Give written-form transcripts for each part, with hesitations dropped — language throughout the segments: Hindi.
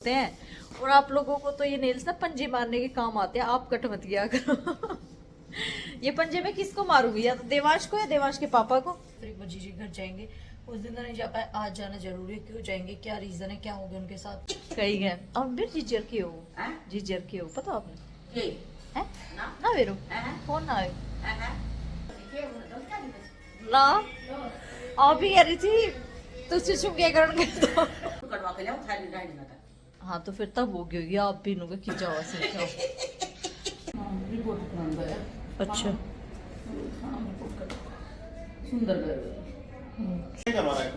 हैं। और आप लोगों को तो ये नेल्स ना पंजे मारने के काम आते हैं, आप कट मत किया करो। ये पंजे में किसको मारूंगी, या तो देवांश को या देवांश के पापा को। फिर जीजी घर जाएंगे, उस दिन तो नहीं जा पाए, आज जाना जरूरी है। क्यों जाएंगे, क्या रीजन है, क्या हो गया उनके साथ, कही गए। और फिर जीजर की हो, जीजर की हो, पता आपने है ना वेरो फोन ना आए ना आप ही कह रही थी तुझसे चुप क्या करण तो हाँ तो फिर तब हो गई आप भी नुगे की जाओ से अच्छा सुंदर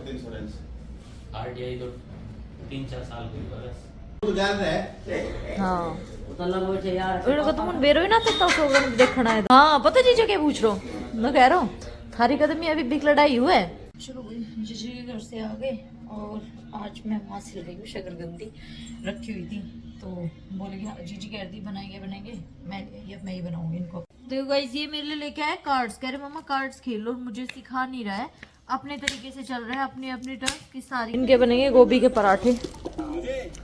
इंश्योरेंस आरटीआई तो 3-4 साल की बस तो जान रहे हाँ तो लगा बैठे यार उनको तुम बेरो ही ना तो सोगन देखना है। हाँ पता जीजा क्या पूछ रहा हूँ, मैं कह रहा हूँ थारी कदम में अभी बिग लड़ाई हुआ है। शुरू जीजी के घर से आ गए और आज मैं वहाँ से लाई हूँ शकरकंदी रखी हुई थी, तो बोलेगी जीजी कह रही बनाएंगे मैं ही बनाऊंगी इनको। देखो गाइस ये मेरे लिए लेके आए कार्ड्स, कह रहे मम्मा कार्ड्स खेलो, मुझे सिखा नहीं रहा है, अपने तरीके से चल रहा है, अपनी अपनी टर्न की सारी। इनके बनेंगे गोभी के पराठे,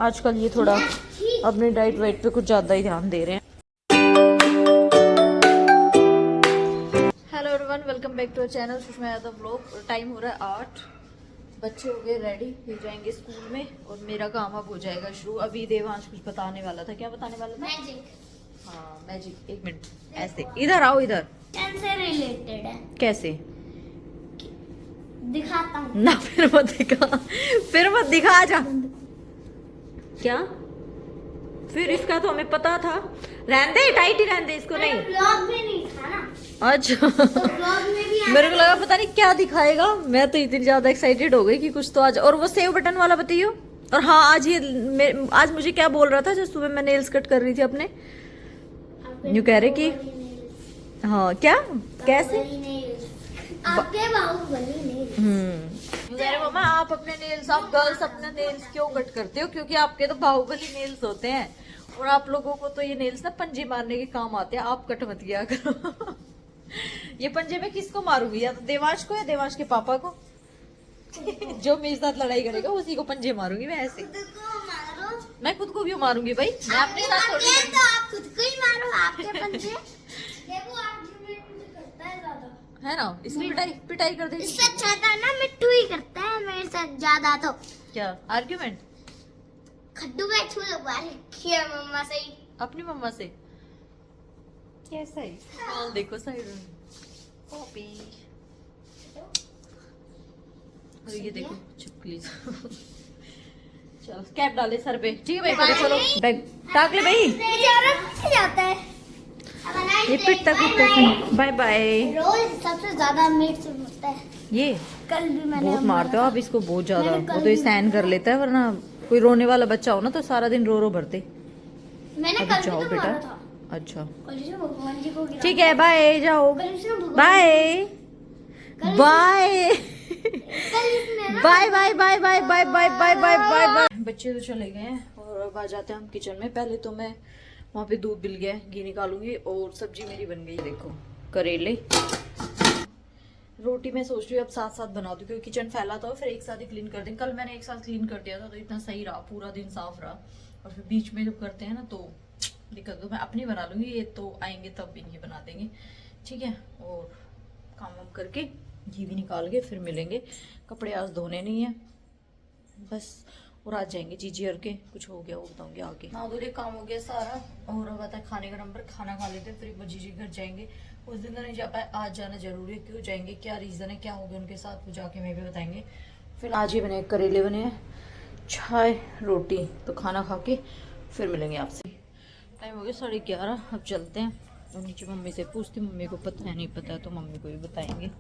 आजकल ये थोड़ा अपनी डाइट वाइट पे कुछ ज्यादा ही ध्यान दे रहे हैं। Hello everyone, welcome back to our channel Sushma Yadav vlog. Time हो रहा है 8, बच्चे हो गए रेडी, ये जाएंगे स्कूल में और मेरा काम अब हो जाएगा शुरू। अभी देवांश कुछ बताने वाला था, क्या बताने वाला था? मैजिक। हाँ मैजिक, एक मिनट ऐसे इधर आओ, इधर से रिलेटेड है, कैसे दिखाता हूँ ना, फिर मत दिखा जा क्या, फिर इसका तो हमें पता था, रहने दे टाइट ही रहने दे इसको, नहीं व्लॉग में नहीं था ना, अच्छा तो व्लॉग में भी मेरे को लगा पता नहीं क्या दिखाएगा, मैं तो इतनी ज्यादा एक्साइटेड हो गई कि कुछ तो आज। और वो सेव बटन वाला बताइयो। और हाँ आज मुझे क्या बोल रहा था जब सुबह मैं नेल्स कट कर रही थी अपने, यूँ कह रहे कि हाँ क्या कैसे आपके बाहुबली नहीं। अरे मम्मा आप अपने नेल्स, आप गर्ल्स अपने नेल्स क्यों कट करते हो, क्योंकि आपके तो बाहुबली नेल्स होते हैं और आप लोगों को तो ये नेल्स ना पंजे मारने के काम आते हैं, आप कट मत किया करो। ये पंजे में किसको मारूंगी, या तो देवांश को या देवांश के पापा को। जो मेरे साथ लड़ाई करेगा उसी को पंजे मारूंगी मैं ऐसे। मैं खुद को भी मारूंगी भाई, मैं अपने साथ थोड़ी तो आप खुद को ही मारो, आपके पंजे देखो आर्गुमेंट मुझे करता है ज्यादा, है ना, इसलिए पिटाई कर देगी। इससे अच्छा था ना मिट्टू ही करता है मेरे साथ ज्यादा। तो क्या आर्ग्यूमेंट, खड्डू में छू लगवा रखी है मम्मा से ही, अपनी मम्मा से कैसा है? हाँ देखो साइड में कॉपी, और ये देखो छिपकली। चलो कैप डाले सर पे, ठीक है भाई, चलो बैग टाक ले भाई, जाता है ये पिटता पिटता। Bye bye. रोज सबसे ज्यादा मीट से होता है, ये कल भी मैंने बहुत मारते हो आप इसको, बहुत ज्यादा। मैंने कल वो तो ये भी सहन कर लेता है, वरना कोई रोने वाला बच्चा हो ना तो सारा दिन रो रो भरते। मैंने अभी कल जाओ भी तो बेटा, मारा था। अच्छा कल इसने भगवान जी को गिरा ठीक है, बाय जाओ, कल इसने भगवान बाय बाय कल इसने ना bye bye bye bye bye bye bye bye bye bye. बच्चे तो चले गए हैं और अब आ जाते हैं हम किचन में। पहले तो मैं वहाँ पे दूध मिल गया है, घी निकालूंगी और सब्जी मेरी बन गई। देखो करेले, रोटी मैं सोच रही हूँ अब साथ साथ बना दूँ क्योंकि किचन फैला था, फिर एक साथ ही क्लीन कर दें। कल मैंने एक साथ क्लीन कर दिया था तो इतना सही रहा, पूरा दिन साफ रहा। और फिर बीच में जब करते हैं ना तो दिक्कत, तो मैं अपनी बना लूंगी, ये तो आएंगे तब इनकी बना देंगे, ठीक है। और काम वाम करके घी भी निकाल के फिर मिलेंगे। कपड़े आज धोने नहीं है बस, और आज जाएंगे जीजी और के, कुछ हो गया वो बताऊंगी आगे। हाँ दूर काम हो गया सारा, और अब आता है खाने का नंबर, खाना खा लेते फिर एक बार जीजी घर जाएंगे। उस दिन तो नहीं जा पाए, आज जाना जरूरी है। क्यों जाएंगे, क्या रीजन है, क्या हो गया उनके साथ, वो जाके मैं भी बताएंगे। फिर आज ही बने करेले बने हैं, चाय रोटी, तो खाना खा के फिर मिलेंगे आपसे। टाइम हो गया 11:30, अब चलते हैं। और नीचे मम्मी से पूछती, मम्मी को पता है नहीं पता है तो मम्मी को भी बताएंगे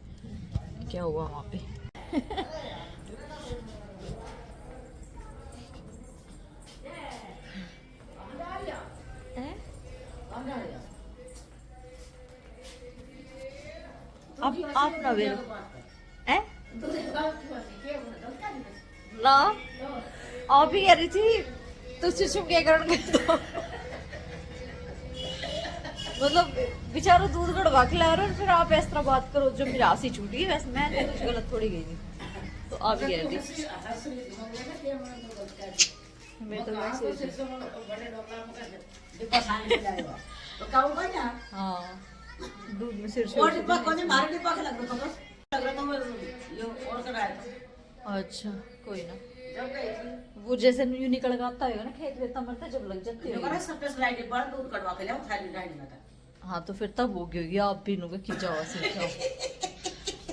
क्या हुआ वहाँ पे। आप ना वेरो ना आप ही कह रही थी तुझसे चुप क्या करण तो मतलब बेचारा दूध गड़वा के ला रहे और फिर आप इस तरह बात करो जो मेरी आसी छूटी है। वैसे मैं तो कुछ गलत थोड़ी गई थी, तो आप ही कह रही थी मैं तो वैसे ही थी। हाँ दूध में सिर से अच्छा कोई ना वो जैसे यूं निकल के आता है ना खेत वेत मरता जब लग जाती है। हाँ तो फिर तब हो गई आप भी नुगे की जाओ से जाओ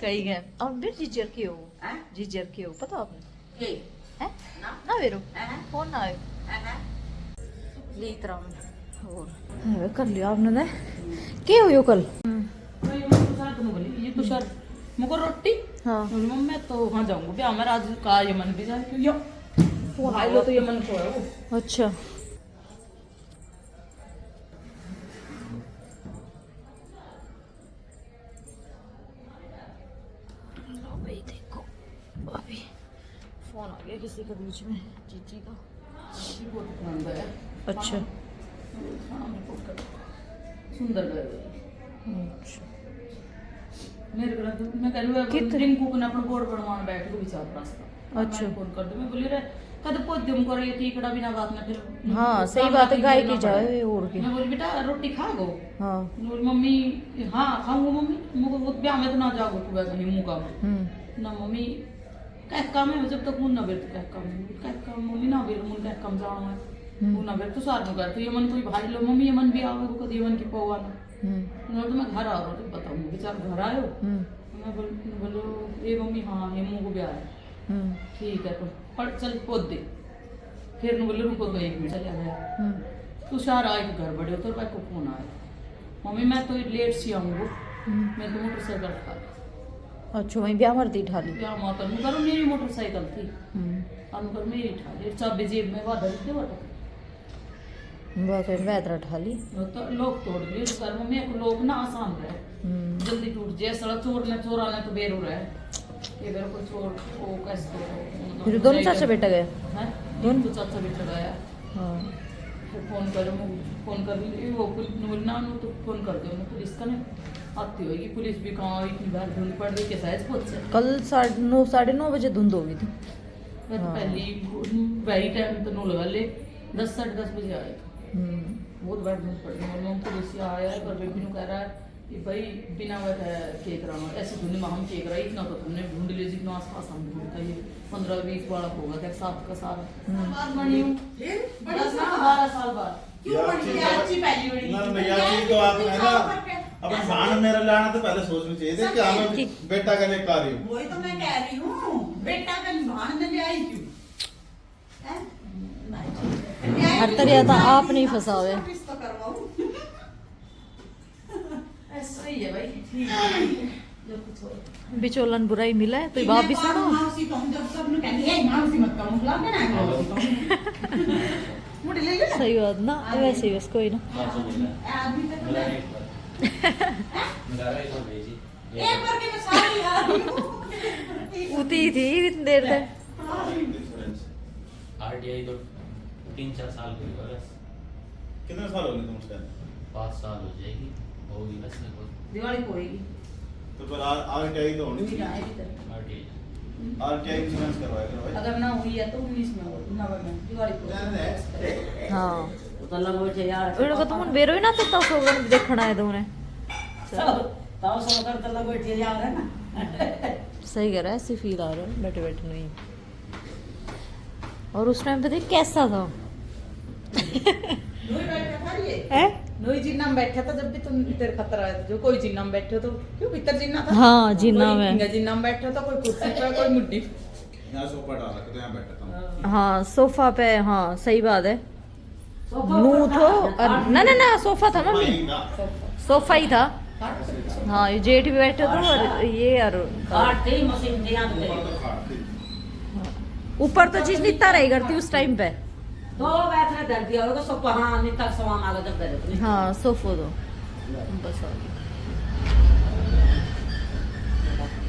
कहीं गए अब फिर जीजर की हो जीजर की हो पता आपने है ना वेरो फोन ना आयो ली तरह और कर लिया आपने ने क्या हो कल मुझको रोटी हाँ मैं तो वहाँ जाऊंगा भी हमारा आज का यमन भी जाए क्यों फोन आएगा तो यमन को है वो अच्छा लो भाई देखो अभी फोन आ गया किसी के बीच में जीजी का अच्छा सुंदर गए अच्छा मेरे घर मैं कह रही हूँ रिंकू को अपना बोर्ड बनवाने बैठ को विचार रास्ता अच्छा। फोन कर दो मैं बोली रे कद पोद्यम कर रही थी कड़ा बिना बात में फिर हाँ सही बात है गाय की जाए और की मैं बोली बेटा रोटी खा गो हाँ बोली मम्मी हाँ खाऊंगा मम्मी मुझको वो ब्याह में तो ना जाओगे तू कहीं मुँह का ना मम्मी कह काम है जब तक मुन ना बेर तो कह काम मम्मी ना बेर मुन कह काम जाना है मुन ना बेर तो सार में कर तो ये मन कोई भाई लो मम्मी ये मन भी आओगे को कद ये मन की पौवा ना तो मैं घर आ रहा हूँ बताऊंगी बेचार घर आयो मैं बोलो ये मम्मी हाँ ये मुँह को ब्याह है ठीक है तो पर चल पोद दे फिर बोले रुको तो 1 मिनट चले गया तुषार आए तो घर बड़े तो भाई को फोन आया मम्मी मैं तो लेट सी आऊंगा मैं तो मोटरसाइकिल खा अच्छा वहीं ब्याह मर्दी ढाली क्या माता नु करो मेरी मोटरसाइकिल थी अनुकर मेरी ठा ले चाबी जेब में वादा दे वाटा बस वैदरा ढाली तो लोग तोड़ लिए घर में मेरे को लोग ना आसान रहे जल्दी टूट जाए सड़क चोराना तो बेरू रहे ये मेरे को चोर वो कैसे फिर दोनों चाचा बेटा गए हैं दोनों तो चाचा बेटा गया हाँ फिर फोन कर वो ना तो फोन कर दो पुलिस का नहीं आती होगी पुलिस भी कहाँ इतनी बार ढूंढ पड़ रही कैसा है पहुंच से कल 9:30 बजे धुंध हो गई थी मैं तो पहली वही टाइम तो नो लगा ले 10-10:30 बजे आए बहुत बार ढूंढ पड़ रही है पुलिस आया है पर बेबी ने कह रहा है कि भाई बिना केक रहा ऐसे ढूंढने में हम केक रहा इतना तो तुमने ढूंढ लिया जितना आस पास हम ढूंढता ये 15-20 बार होगा क्या 7 का साल 12 साल बाद अपन भाण मेरा लाना तो पहले सोचना चाहिए था कि हमें बेटा का लेकर आ रही हूँ वही तो मैं कह रही हूँ बेटा का भाण में ले आई क्यों हर तरह था आप नहीं फंसावे तो करवाऊँ ऐसा ही है भाई जो कुछ हो बिचौलन बुराई मिला है तो बाप भी सुनो माउसी तो हम जब सब ने कहनी है माउसी मत करो मुखला के ना मुझे ले ले सही बात ना वैसे ही बस कोई ना आदमी तक एक बार के मैं सारी यार उती थी इतनी देर तक RTI तो 3-4 साल की बस कितने साल हो गए तुम उसका 5 साल हो जाएगी होगी बस लगभग दिवाली को होगी तो पर RTI तो होनी चाहिए RTI RTI इंश्योरेंस करवाया करो भाई अगर ना हुई है तो 19 में हो नवंबर में दिवाली को हाँ तो लगा बैठे यार उनको तुम बेरो ही ना तो सोगन देखना है तुमने ताऊ सब कर तो लगा बैठे यार है ना सही कह रहा है ऐसे फील आ रहा है बैठे बैठे नहीं और उस टाइम पे देख कैसा था नोई बैठा था ये है नोई जिन्ना में बैठा था जब भी तुम तेरे खतरा है जो कोई जिन्ना में बैठे तो क्यों भीतर जिन्ना था हाँ, जिन्ना में। कोई जिन्ना में बैठा था कोई कुर्सी पे कोई मुड्डी यहाँ सोफा डाला तो यहाँ बैठा था हाँ सोफा पे हाँ सही बात है नू तो ना ना ना सोफा था मम्मी सोफा ही था हाँ ये जेठ भी बैठे थे और ये और काटते ही मशीन दे यहाँ पे ऊपर तो चीज नित्ता रही करती उस टाइम पे दो बैठने दर दिया होगा सब हाँ नहीं तक सामान आगे जब दे देते हाँ सोफो दो बस आ गई।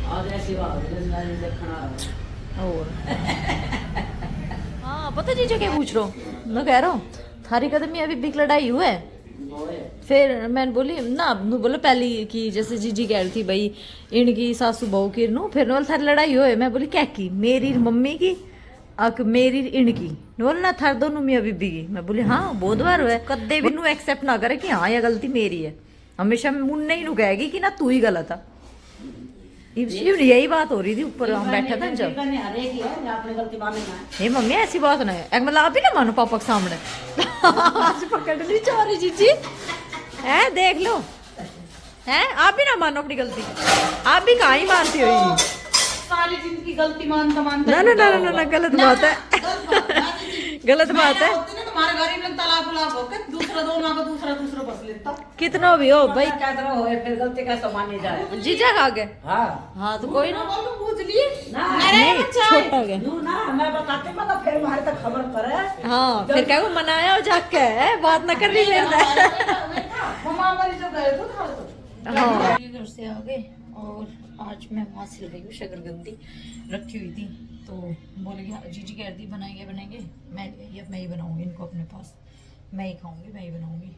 आज ऐसी बात है देखना और हाँ पता जी क्या पूछ रहा हूँ मैं कह रहा हूँ थारी कदमी अभी बिक लड़ाई हुआ है फिर मैंने बोली ना बोले पहली की जैसे जीजी कह रही थी भाई इनकी सासू बहू की नू फिर थारी लड़ाई हुए मैं बोली क्या की मेरी मम्मी की अक मेरी इनकी बोलना थर दोनों मियां बीबी की। मैं बोली हाँ बहुत बार हुआ है। कदे भी नू एक्सेप्ट ना करे कि हाँ ये गलती मेरी है, हमेशा मुन्ने ही नू कहेगी कि ना तू ही गलत है। यही बात हो रही थी ऊपर हम बैठे थे जब। अपनी गलती मानेगा। हे मम्मी ऐसी बात ना है, मतलब आप भी ना मानो पापा के सामने। आज पकड़ नहीं चाह रही जीजी है, देख लो है, आप भी ना मानो अपनी गलती। आप भी कहाँ ही मानती हो ये? सारी जिंदगी गलती मानता मानता ना ना ना ना ना गलत बात है, गलत बात है। तुम्हारे घर में तालाब उलाब हो के दूसरा दो माँ का दूसरा बस लेता। कितना भी हो भाई, क्या तरह हो फिर गलती कैसे मानी जाए। जीजा खा गए। हाँ हाँ तो कोई ना, पूछ लिए ना नहीं छोटा गया। नू ना मैं बताती मतलब फिर हमारे तक खबर करे। हाँ फिर क्या को मनाया हो जाके है, बात ना कर रही मेरे। मम्मा हमारी जो गए तो था तो हाँ घर से आ गए और आज मैं वहाँ से लाई हूँ शकरकंदी रखी हुई थी, तो बोले कि जीजी कह रही बनाएंगे। मैं ले अब मैं ही बनाऊंगी इनको अपने पास, मैं ही खाऊंगी, मैं ही बनाऊंगी।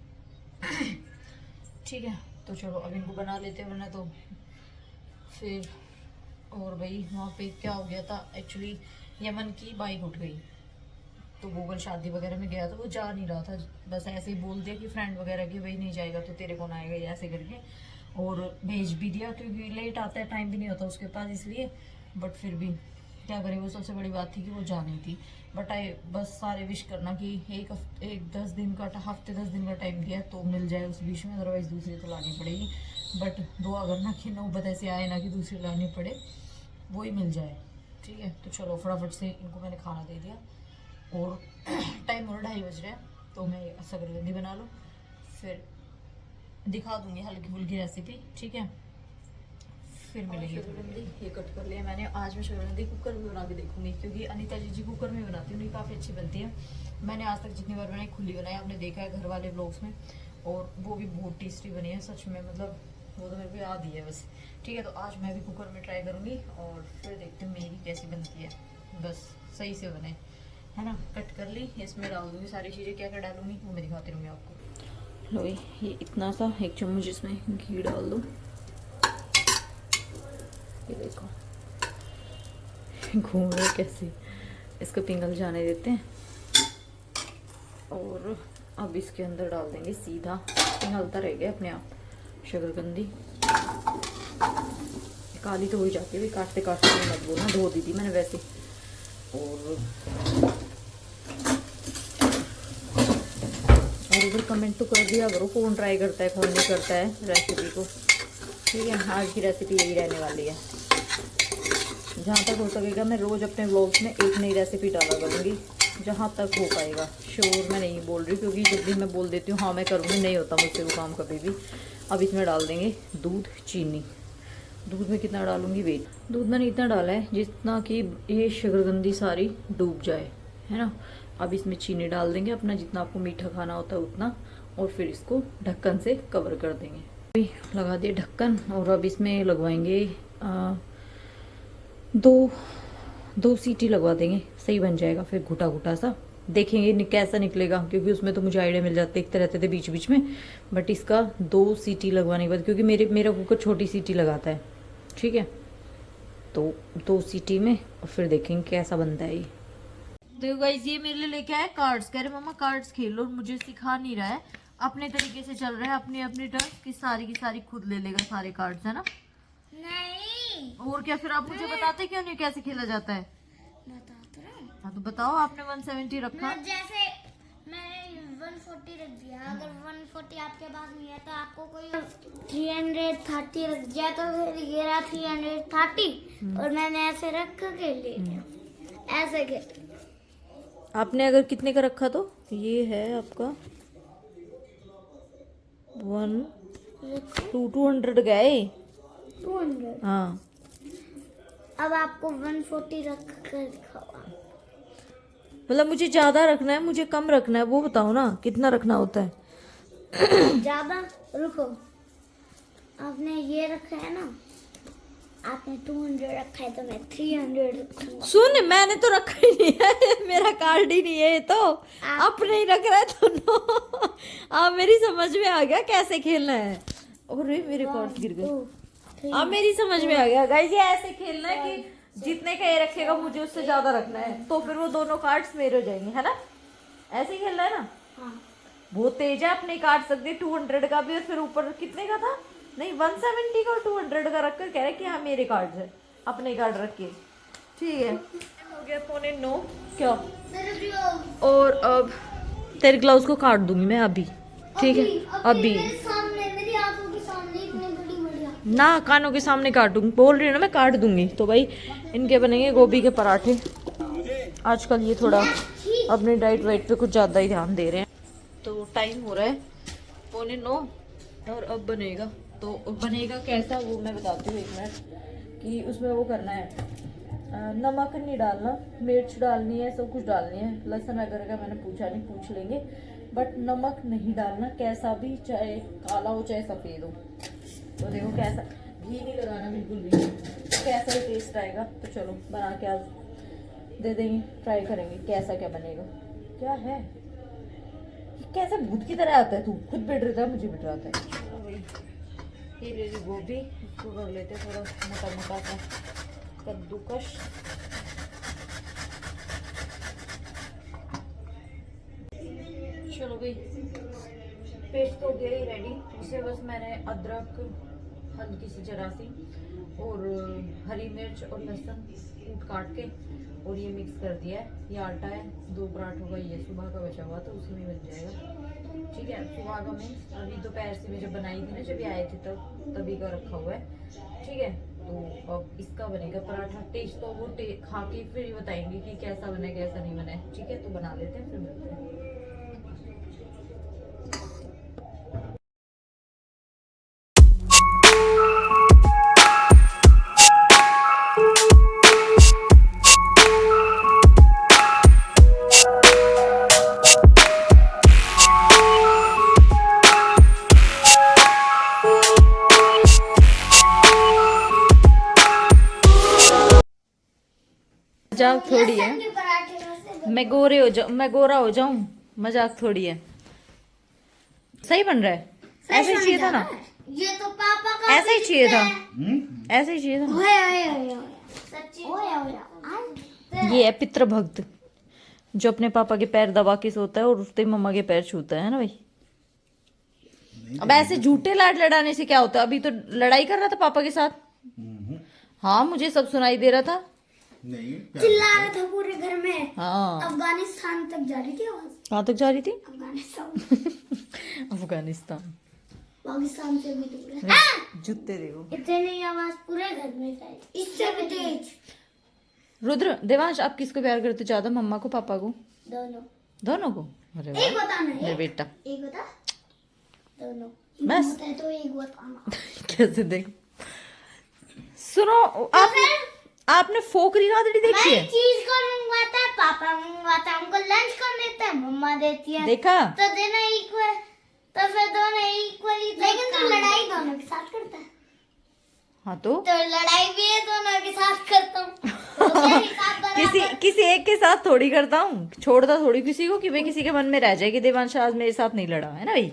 ठीक है तो चलो अब इनको बना लेते हैं, वरना तो फिर। और भाई वहाँ पे क्या हो गया था एक्चुअली, यमन की बाइक उठ गई, तो गूगल शादी वगैरह में गया था, वो जा नहीं रहा था, बस ऐसे ही बोल दिया कि फ्रेंड वगैरह की भाई नहीं जाएगा तो तेरे कौन आएगा, ऐसे करके, और भेज भी दिया क्योंकि लेट आता है, टाइम भी नहीं होता उसके पास इसलिए। बट फिर भी क्या करें, वो सबसे बड़ी बात थी कि वो जानी थी। बट बस सारे विश करना कि एक 10 दिन का हफ्ते 10 दिन का टाइम दिया तो मिल जाए उस बीच में, अदरवाइज दूसरी तो लानी पड़ेगी। बट दुआ करना कि नौबत ऐसे आए ना कि दूसरी लानी पड़े, वो ही मिल जाए। ठीक है तो चलो फटाफट से इनको मैंने खाना दे दिया और टाइम और 2:30 बज रहा है, तो मैं शकरकंदी बना लूँ, फिर दिखा दूंगी हल्की फुल्की रेसिपी। ठीक है फिर मिलेंगे। शकरकंदी ये कट कर लिया मैंने, आज मैं शकरकंदी कुकर में बना के देखूंगी, क्योंकि अनीता जी कुकर में बनाती हूँ, काफ़ी अच्छी बनती है। मैंने आज तक जितनी बार बनाई खुली बनाई, आपने देखा है घर वाले ब्लॉग्स में, और वो भी बहुत टेस्टी बनी है सच में, मतलब वो तो मेरे को याद ही है बस। ठीक है तो आज मैं भी कुकर में ट्राई करूँगी और फिर देखते हैं मेरी कैसी बनती है, बस सही से बने, है ना। कट कर ली, इसमें डाल दूँगी सारी चीज़ें, क्या क्या डालूंगी वो मैं दिखाती रहूँगी आपको। लो ये इतना सा 1 चम्मच इसमें घी डाल दो, ये देखो घूम रहे कैसे, इसको पिघल जाने देते हैं। और अब इसके अंदर डाल देंगे सीधा, पिघलता रहेगा अपने आप शकरकंदी। काली तो हो ही जाती है, काटते काटते मत बोलना, धो दी थी मैंने वैसे। और इधर कमेंट तो कर दिया करो कौन ट्राई करता है कौन नहीं करता है रेसिपी को। ठीक है आज की रेसिपी यही रहने वाली है, जहाँ तक हो सकेगा मैं रोज़ अपने व्लॉग्स में एक नई रेसिपी डाला करूँगी, जहाँ तक हो पाएगा। श्योर मैं नहीं बोल रही, क्योंकि जब भी मैं बोल देती हूँ हाँ मैं करूँगी, नहीं होता मुझसे वो काम कभी भी। अब इसमें डाल देंगे दूध, चीनी। दूध में कितना डालूंगी, वेट दूध मैंने इतना डाला है जितना कि ये शकरकंदी सारी डूब जाए, है ना। अब इसमें चीनी डाल देंगे, अपना जितना आपको मीठा खाना होता है उतना, और फिर इसको ढक्कन से कवर कर देंगे। अभी लगा दिए ढक्कन, और अब इसमें लगवाएंगे 2 सीटी लगवा देंगे, सही बन जाएगा। फिर घुटा घुटा सा देखेंगे कैसा निकलेगा, क्योंकि उसमें तो मुझे आइडिया मिल जाते देखते रहते थे बीच बीच में। बट इसका 2 सीटी लगवाने के बाद, क्योंकि मेरा कुकर छोटी सीटी लगाता है, ठीक है, तो 2 सीटी में, और फिर देखेंगे कैसा बनता है ये। तो गाइस ये मेरे लिए लेके आए कार्ड्स, कह रहे मम्मा कार्ड्स खेल लो, मुझे सिखा नहीं रहा है, अपने तरीके से चल रहा है, अपनी अपनी टर्न की सारी खुद ले लेगा सारे कार्ड्स, है ना। नहीं और क्या, फिर आप मुझे बताते क्यों नहीं कैसे खेला जाता है? बता तो रहा हूँ। हाँ तो बताओ, आपने 170 रखा। मैं जैसे मैंने 140 रख दिया, अगर 140 आपके पास नहीं है तो आपको कोई 330 रख दिया, तो फिर ये रहा 330, और मैंने ऐसे रख के ले लिया, ऐसे के। आपने अगर कितने का रखा, तो ये है आपका 200 गए 200। हाँ अब आपको 140 रख कर दिखाओ। मतलब मुझे ज्यादा रखना है, मुझे कम रखना है, वो बताओ ना कितना रखना होता है। ज्यादा रुको, आपने ये रखा है ना, आपने 200 रखा है तो मैं 300 रखूंगा। सुन मैंने तो रखा ही नहीं है, मेरा कार्ड ही नहीं है, ये तो अपने ही रख रहा है दोनों। अब मेरी समझ में आ गया कैसे खेलना है। और मेरे कार्ड गिर गए। अब मेरी समझ में आ गया गाइस, ये ऐसे खेलना है कि जितने का ये रखेगा मुझे उससे ज्यादा रखना है, तो फिर वो दोनों कार्ड्स मेरे हो जाएंगे, है ना? ऐसे ही खेलना है ना? हाँ बहुत तेज है, अपने काट सकते 200 का भी, और फिर ऊपर कितने का था? नहीं 170 का और 200 का रखकर कह रहे कि हाँ मेरे कार्ड है, अपने कार्ड रख के। ठीक है, हो गया 8:45 क्या? मेरे भी और अब तेरे ग्लव्स को काट दूंगी मैं अभी, ठीक है? अभी मेरे सामने, मेरी आंखों के सामने इतने बड़ी बढ़िया। ना, कानों के सामने काटूंगी, बोल रही हूँ ना मैं, काट दूंगी। तो भाई इनके बनेंगे गोभी के पराठे। आजकल ये थोड़ा अपनी डाइट वाइट पे कुछ ज़्यादा ही ध्यान दे रहे हैं। तो टाइम हो रहा है 8:45 और अब बनेगा। तो बनेगा कैसा वो मैं बताती हूँ, 1 मिनट। कि उसमें वो करना है, नमक नहीं डालना, मिर्च डालनी है, सब कुछ डालनी है। लहसुन वगैरह का मैंने पूछा नहीं, पूछ लेंगे, बट नमक नहीं डालना कैसा भी, चाहे काला हो चाहे सफ़ेद हो। तो देखो कैसा, घी नहीं लगाना बिल्कुल भी, कैसा ही टेस्ट आएगा। तो चलो बना के आज दे देंगे, ट्राई करेंगे कैसा क्या बनेगा। क्या है कैसे भूत की तरह आता है, तू खुद बैठ रहा है, मुझे बैठ रहा है। ये ले ली गोभी, इसको कर लेते हैं थोड़ा मोटा मोटा सा कद्दूकश। चलो भाई, पेस्ट तो गया ही रेडी। इसे बस मैंने अदरक हल्की सी जरा सी और हरी मिर्च और लहसुन कूट काट के और ये मिक्स कर दिया है। ये आटा है 2 पराठों का, ये सुबह का बचा हुआ तो उसी में बन जाएगा। ठीक है, सुबह का मीन्स अभी दोपहर से मैं जब बनाई थी ना, जब ये आए थे तभी का रखा हुआ है। ठीक है, तो अब इसका बनेगा पराठा। टेस्ट तो वो खा के फिर ही बताएंगे कि कैसा बना कैसा नहीं बना है। ठीक है, तो बना लेते हैं फिर मिलते हैं। मजाक थोड़ी है, लहसुन के पराठे वैसे मैं गोरा हो जाऊं, मजाक थोड़ी है। सही बन रहा है, ऐसे ही चाहिए था ना, ये तो पापा का ऐसे ही चाहिए था, हम्म? ऐसे ही चाहिए था ना। ओए सच्ची ओए ये है पितृ भक्त, जो अपने पापा के पैर दबा के सोता है और उसके मम्मा के पैर छूता है ना भाई। अब ऐसे झूठे लाड लड़ाने से क्या होता है? अभी तो लड़ाई कर रहा था पापा के साथ। हाँ, मुझे सब सुनाई दे रहा था। नहीं, चिल्ला रहा था पूरे घर में। हाँ, अफगानिस्तान तक जा रही थी आवाज। कहाँ तक जा रही थी? अफगानिस्तान अफगानिस्तान। पाकिस्तान से भी दूर है। जूते देखो, इतनी आवाज पूरे घर में फैली, इससे भी तेज। रुद्र देवांश, आप किसको प्यार करते ज्यादा, मम्मा को पापा को? दोनों दोनों को? अरे एक वाह बताना मेरे है, बेटा। एक बता, दोनों बस। होता है तो एक बताना। कैसे देख, सुनो आपने फोकरी गादड़ी देखी मैं है? चीज को मंगवाता है, पापा मंगवाता है, हमको लंच को देता है, मम्मा देती है। देखा? तो देना इक्वल, तो फिर दोनों इक्वली। लेकिन तो लड़ाई दोनों के साथ करता है। हाँ तो लड़ाई भी है दोनों के साथ करता हूँ। तो क्या हिसाब बराबर? किसी एक के साथ थोड़ी करता हूँ, छोड़ता थोड़ी किसी को कि भाई किसी के मन में रह जाए कि देवांश आज मेरे साथ नहीं लड़ा है ना भाई।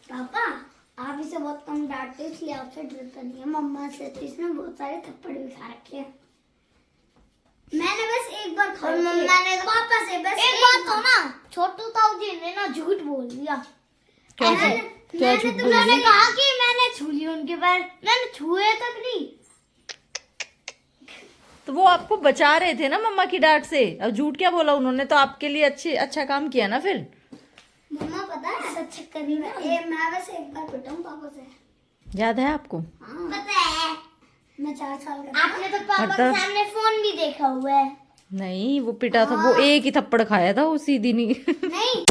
पापा आप इसे बहुत कम डांटते, इसलिए आपसे डरता नहीं है। मम्मा से तो इसने बहुत सारे थप्पड़ भी खा रखे हैं। मैंने बस एक बार खाई थी। मम्मा ने पापा से बस एक बार तो ना, छोटू ताऊ जी ने ना झूठ बोल दिया। क्या मैंने झूठ बोल तुमने दिया? कहा कि मैंने छू ली उनके पैर, मैंने छुए तक नहीं। तो वो आपको बचा रहे थे ना मम्मा की डांट से, अब झूठ क्या बोला उन्होंने? तो आपके लिए अच्छा काम किया ना फिर। मम्मा पता है सच करी मैं बस एक बार पिटा हूँ पापा से। याद है आपको? हाँ पता है, मैं 4 साल का। आपने तो पापा के मतलब- सामने फोन भी देखा हुआ है। नहीं, वो पिटा था, वो एक ही थप्पड़ खाया था उसी दिन ही। नहीं